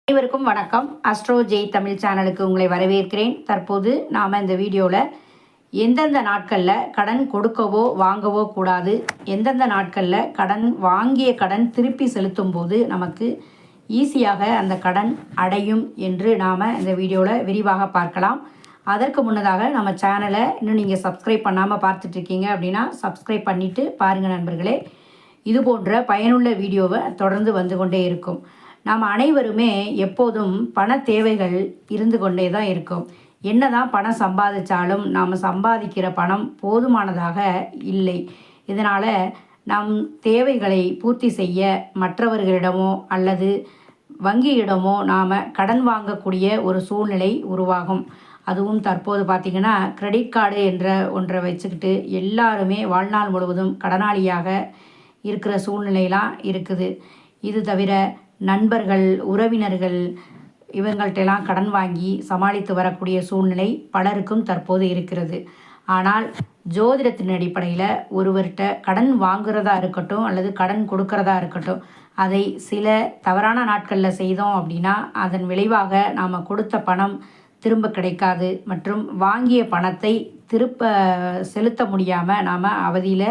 அனைவருக்கும் வணக்கம். அஸ்ட்ரோ ஜெய் தமிழ் சேனலுக்கு உங்களை வரவேற்கிறேன். தற்போது நாம் இந்த வீடியோவில் எந்தெந்த நாட்களில் கடன் கொடுக்கவோ வாங்கவோ கூடாது, எந்தெந்த நாட்களில் கடன் வாங்கிய கடன் திருப்பி செலுத்தும் போது நமக்கு ஈஸியாக அந்த கடன் அடையும் என்று நாம் இந்த வீடியோவில் விரிவாக பார்க்கலாம். அதற்கு முன்னதாக நம்ம சேனலை இன்னும் நீங்கள் சப்ஸ்கிரைப் பண்ணாமல் பார்த்துட்ருக்கீங்க அப்படின்னா சப்ஸ்கிரைப் பண்ணிவிட்டு பாருங்கள் நண்பர்களே. இது போன்ற பயனுள்ள வீடியோவை தொடர்ந்து வந்து கொண்டே இருக்கும். நாம் அனைவருமே எப்போதும் பண தேவைகள் இருந்து கொண்டே தான் இருக்கும். என்னதான் பணம் சம்பாதிச்சாலும் நாம் சம்பாதிக்கிற பணம் போதுமானதாக இல்லை. இதனால் நம் தேவைகளை பூர்த்தி செய்ய மற்றவர்களிடமோ அல்லது வங்கியிடமோ நாம் கடன் வாங்கக்கூடிய ஒரு சூழ்நிலை உருவாகும். அதுவும் தற்போது பார்த்திங்கன்னா கிரெடிட் கார்டு என்ற ஒன்றை வச்சுக்கிட்டு எல்லாருமே வாழ்நாள் முழுவதும் கடனாளியாக இருக்கிற சூழ்நிலையெல்லாம் இருக்குது. இது தவிர நண்பர்கள், உறவினர்கள் இவங்கள்ட்டெல்லாம் கடன் வாங்கி சமாளித்து வரக்கூடிய சூழ்நிலை பலருக்கும் தற்போது இருக்கிறது. ஆனால் ஜோதிடத்தின் அடிப்படையில் ஒருவர்கிட்ட கடன் வாங்குறதா இருக்கட்டும் அல்லது கடன் கொடுக்கறதா இருக்கட்டும், அதை சில தவறான நாட்களில் செய்தோம் அப்படின்னா அதன் விளைவாக நாம் கொடுத்த பணம் திரும்ப கிடைக்காது மற்றும் வாங்கிய பணத்தை திருப்ப செலுத்த முடியாமல் நாம் அவதியில்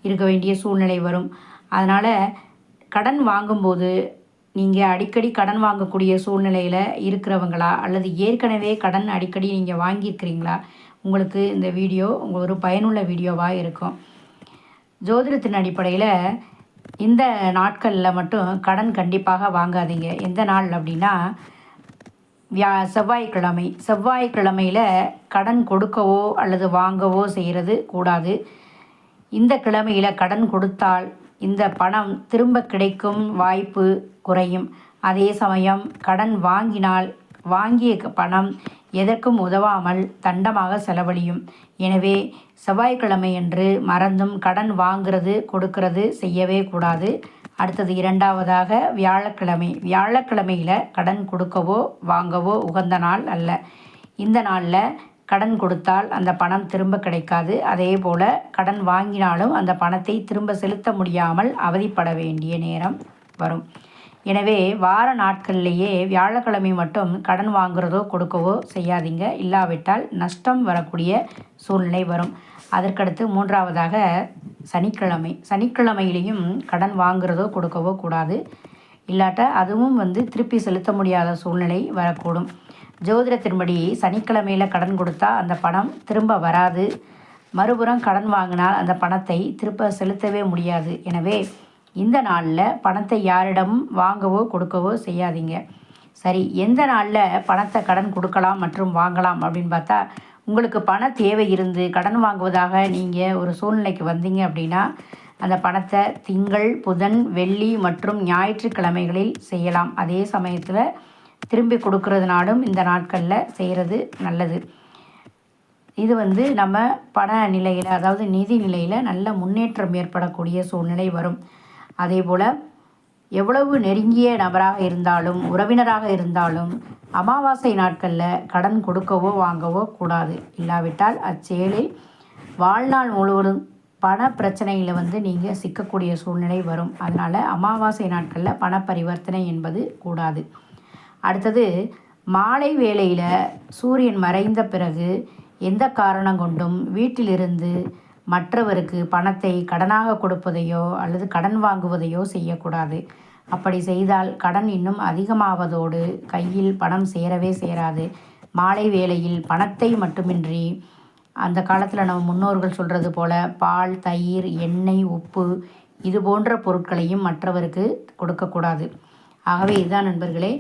இருக்க வேண்டிய சூழ்நிலை வரும். அதனால் கடன் வாங்கும்போது நீங்கள் அடிக்கடி கடன் வாங்கக்கூடிய சூழ்நிலையில் இருக்கிறவங்களா அல்லது ஏற்கனவே கடன் அடிக்கடி நீங்கள் வாங்கியிருக்கிறீங்களா, உங்களுக்கு இந்த வீடியோ ஒரு பயனுள்ள வீடியோவாக இருக்கும். ஜோதிடத்தின் அடிப்படையில் இந்த நாட்களில் மட்டும் கடன் கண்டிப்பாக வாங்காதீங்க. எந்த நாள் அப்படின்னா செவ்வாய்க்கிழமையில் கடன் கொடுக்கவோ அல்லது வாங்கவோ செய்கிறது கூடாது. இந்த கிழமையில் கடன் கொடுத்தால் இந்த பணம் திரும்ப கிடைக்கும் வாய்ப்பு குறையும். அதே சமயம் கடன் வாங்கினால் வாங்கிய பணம் எதற்கும் உதவாமல் தண்டமாக செலவழியும். எனவே செவ்வாய்க்கிழமை என்று மறந்தும் கடன் வாங்கிறது கொடுக்கறது செய்யவே கூடாது. அடுத்தது இரண்டாவதாக வியாழக்கிழமையில் கடன் கொடுக்கவோ வாங்கவோ உகந்த நாள் அல்ல. இந்த நாளில் கடன் கொடுத்தால் அந்த பணம் திரும்ப கிடைக்காது. அதே போல் கடன் வாங்கினாலும் அந்த பணத்தை திரும்ப செலுத்த முடியாமல் அவதிப்பட வேண்டிய நேரம் வரும். எனவே வார நாட்கள்லேயே வியாழக்கிழமை மட்டும் கடன் வாங்குறதோ கொடுக்கவோ செய்யாதீங்க. இல்லாவிட்டால் நஷ்டம் வரக்கூடிய சூழ்நிலை வரும். அதற்கடுத்து மூன்றாவதாக சனிக்கிழமையிலையும் கடன் வாங்குறதோ கொடுக்கவோ கூடாது. இல்லாட்ட அதுவும் திருப்பி செலுத்த முடியாத சூழ்நிலை வரக்கூடும். ஜோதிடத்தின்படி சனிக்கிழமையில் கடன் கொடுத்தா அந்த பணம் திரும்ப வராது. மறுபுறம் கடன் வாங்கினால் அந்த பணத்தை திரும்ப செலுத்தவே முடியாது. எனவே இந்த நாளில் பணத்தை யாரிடமும் வாங்கவோ கொடுக்கவோ செய்யாதீங்க. சரி, எந்த நாளில் பணத்தை கடன் கொடுக்கலாம் மற்றும் வாங்கலாம் அப்படின்னு பார்த்தா, உங்களுக்கு பண தேவை இருந்து கடன் வாங்குவதாக நீங்கள் ஒரு சூழ்நிலைக்கு வந்தீங்க அப்படின்னா அந்த பணத்தை திங்கள், புதன், வெள்ளி மற்றும் ஞாயிற்றுக்கிழமைகளில் செய்யலாம். அதே சமயத்தில் திரும்பி கொடுக்கறதுனாலும் இந்த நாட்களில் செய்கிறது நல்லது. இது நம்ம பண நிலையில், அதாவது நிதி நிலையில் நல்ல முன்னேற்றம் ஏற்படக்கூடிய சூழ்நிலை வரும். அதே போல் எவ்வளவு நெருங்கிய நபராக இருந்தாலும் உறவினராக இருந்தாலும் அமாவாசை நாட்களில் கடன் கொடுக்கவோ வாங்கவோ கூடாது. இல்லாவிட்டால் அச்செயலில் வாழ்நாள் முழுவதும் பண பிரச்சனையில் நீங்கள் சிக்கக்கூடிய சூழ்நிலை வரும். அதனால் அமாவாசை நாட்களில் பண பரிவர்த்தனை என்பது கூடாது. அடுத்தது மாலை வேளையில் சூரியன் மறைந்த பிறகு எந்த காரணம் கொண்டும் வீட்டிலிருந்து மற்றவருக்கு பணத்தை கடனாக கொடுப்பதையோ அல்லது கடன் வாங்குவதையோ செய்யக்கூடாது. அப்படி செய்தால் கடன் இன்னும் அதிகமாவதோடு கையில் பணம் சேரவே சேராது. மாலை வேளையில் பணத்தை மட்டுமின்றி அந்த காலத்தில் நம்ம முன்னோர்கள் சொல்கிறது போல் பால், தயிர், எண்ணெய், உப்பு இது போன்ற பொருட்களையும் மற்றவருக்கு கொடுக்கக்கூடாது. ஆகவே இதுதான் நண்பர்களே,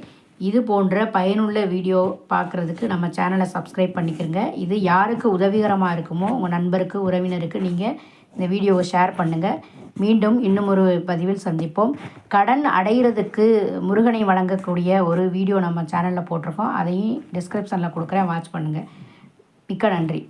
இது போன்ற பயனுள்ள வீடியோ பார்க்குறதுக்கு நம்ம சேனலை சப்ஸ்கிரைப் பண்ணிக்கிறங்க. இது யாருக்கு உதவிகரமாக இருக்குமோ உங்கள் நண்பருக்கு, உறவினருக்கு நீங்கள் இந்த வீடியோவை ஷேர் பண்ணுங்கள். மீண்டும் இன்னும் ஒரு பதிவில் சந்திப்போம். கடன் அடைகிறதுக்கு முருகனை வழங்கக்கூடிய ஒரு வீடியோ நம்ம சேனலில் போட்டிருக்கோம். அதையும் டிஸ்கிரிப்ஷனில் கொடுக்குறேன், வாட்ச் பண்ணுங்கள். மிக்க நன்றி.